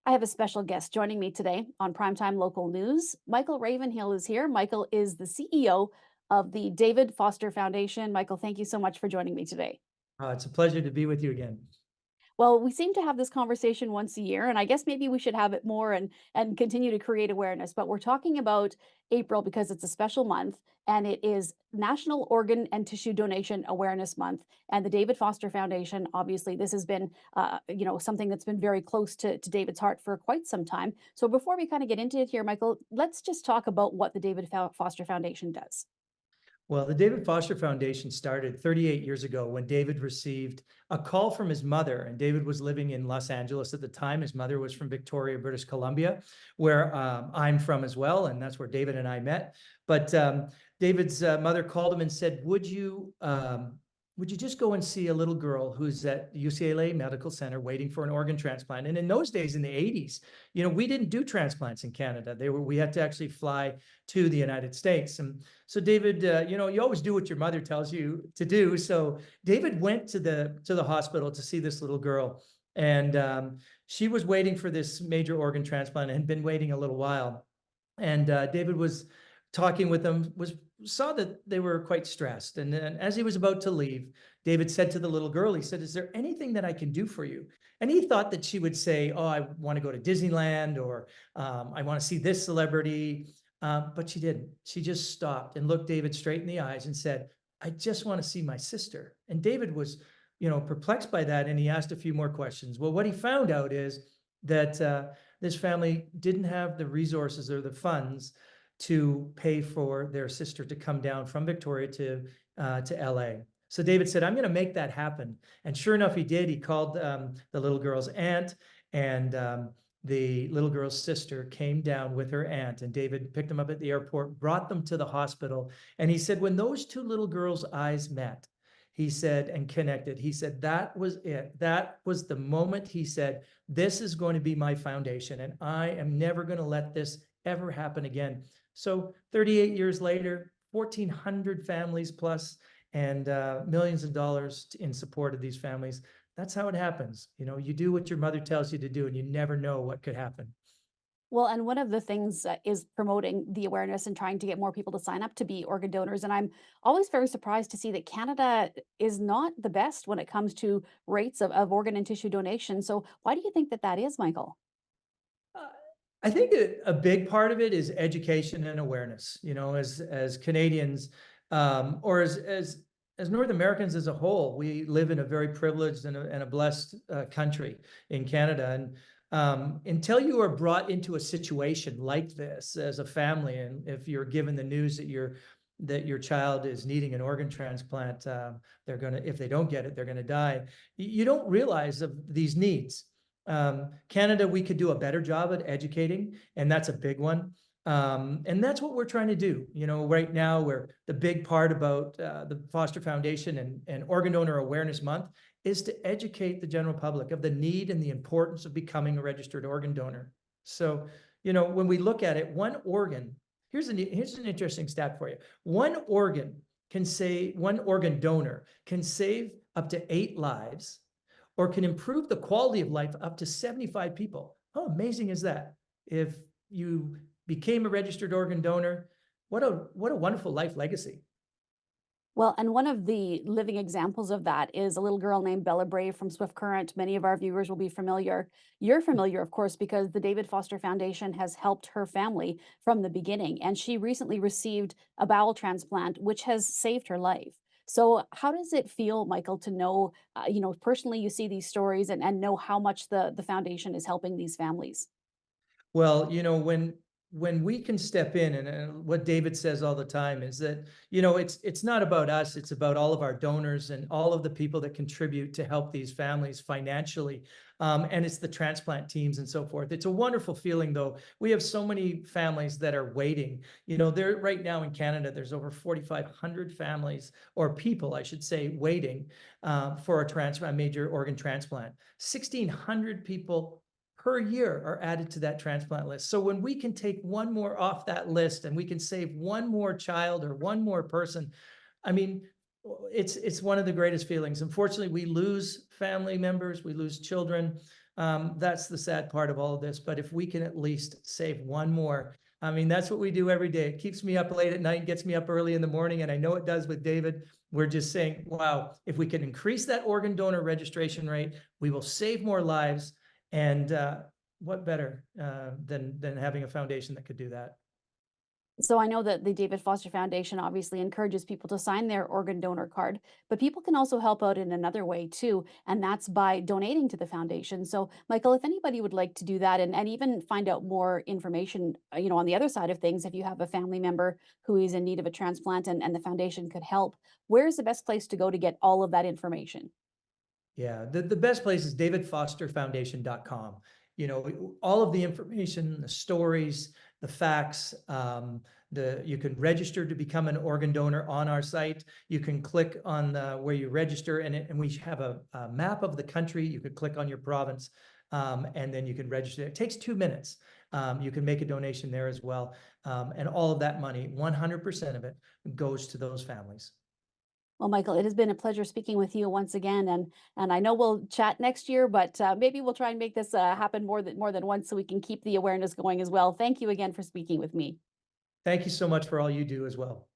I have a special guest joining me today on Primetime Local News. Michael Ravenhill is here. Michael is the CEO of the David Foster Foundation. Michael, thank you so much for joining me today. It's a pleasure to be with you again. Well, we seem to have this conversation once a year, and I guess maybe we should have it more and continue to create awareness. But we're talking about April because it's a special month, and it is National Organ and Tissue Donation Awareness Month. And the David Foster Foundation, obviously, this has been, something that's been very close to David's heart for quite some time. So before we kind of get into it here, Michael, let's just talk about what the David Foster Foundation does. Well, the David Foster Foundation started 38 years ago when David received a call from his mother. And David was living in Los Angeles at the time. His mother was from Victoria, British Columbia, where I'm from as well. And that's where David and I met. But David's mother called him and said, would you just go and see a little girl who's at UCLA Medical Center waiting for an organ transplant? And in those days, in the 80s, we didn't do transplants in Canada. We had to actually fly to the United States. And so David, you always do what your mother tells you to do. So David went to the hospital to see this little girl. And she was waiting for this major organ transplant and had been waiting a little while. And David was talking with them, saw that they were quite stressed. And then as he was about to leave, David said to the little girl, he said, "Is there anything that I can do for you?" And he thought that she would say, "Oh, I want to go to Disneyland," or "I want to see this celebrity." But she didn't. She just stopped and looked David straight in the eyes and said, "I just want to see my sister." And David was, perplexed by that. And he asked a few more questions. Well, what he found out is that this family didn't have the resources or the funds to pay for their sister to come down from Victoria to LA. So David said, "I'm going to make that happen." And sure enough, he did. He called the little girl's aunt, and the little girl's sister came down with her aunt, and David picked them up at the airport, brought them to the hospital. And he said, when those two little girls' eyes met, he said, and connected, he said, that was it. That was the moment. He said, "This is going to be my foundation, and I am never going to let this ever happen again." So 38 years later, 1,400 families plus, and millions of dollars in support of these families. That's how it happens. You do what your mother tells you to do, and you never know what could happen. Well, and one of the things is promoting the awareness and trying to get more people to sign up to be organ donors. And I'm always very surprised to see that Canada is not the best when it comes to rates of organ and tissue donation. So, why do you think that that is, Michael? Uh, I think a big part of it is education and awareness. As Canadians, or as North Americans as a whole, we live in a very privileged and a blessed country in Canada. And until you are brought into a situation like this as a family, and if you're given the news that your child is needing an organ transplant, if they don't get it, they're gonna die. You don't realize of these needs. Canada, we could do a better job at educating, and that's a big one. And that's what we're trying to do. Right now, where the big part about the Foster Foundation and Organ Donor Awareness Month is to educate the general public of the need and the importance of becoming a registered organ donor. So, when we look at it, one organ, here's an interesting stat for you. One organ donor can save up to 8 lives, or can improve the quality of life up to 75 people. How amazing is that? If you became a registered organ donor, what a wonderful life legacy. Well, and one of the living examples of that is a little girl named Bella Brave from Swift Current. Many of our viewers will be familiar. You're familiar, of course, because the David Foster Foundation has helped her family from the beginning. And she recently received a bowel transplant, which has saved her life. So, how does it feel, Michael, to know, personally, you see these stories and know how much the foundation is helping these families? Well, when we can step in, and what David says all the time is that, it's not about us, it's about all of our donors and all of the people that contribute to help these families financially. And it's the transplant teams and so forth. It's a wonderful feeling, though. We have so many families that are waiting. There right now in Canada, there's over 4,500 families, or people, I should say, waiting for a major organ transplant. 1,600 people per year are added to that transplant list. So when we can take one more off that list and we can save one more child or one more person, I mean, it's one of the greatest feelings. Unfortunately, we lose family members, we lose children, That's the sad part of all of this. But if we can at least save one more, I mean, that's what we do every day. It keeps me up late at night, gets me up early in the morning, and I know it does with David. We're just saying, wow, if we can increase that organ donor registration rate, we will save more lives. And what better than having a foundation that could do that? So I know that the David Foster Foundation obviously encourages people to sign their organ donor card, but people can also help out in another way too, and that's by donating to the foundation. So, Michael, if anybody would like to do that and even find out more information, on the other side of things, if you have a family member who is in need of a transplant and the foundation could help, where's the best place to go to get all of that information? Yeah, the best place is davidfosterfoundation.com. All of the information, the stories, the facts, you can register to become an organ donor on our site. You can click on where you register, and we have a map of the country. You could click on your province, and then you can register. It takes 2 minutes. You can make a donation there as well. And all of that money, 100% of it, goes to those families. Well, Michael, it has been a pleasure speaking with you once again, and I know we'll chat next year, but maybe we'll try and make this happen more than once, so we can keep the awareness going as well. Thank you again for speaking with me. Thank you so much for all you do as well.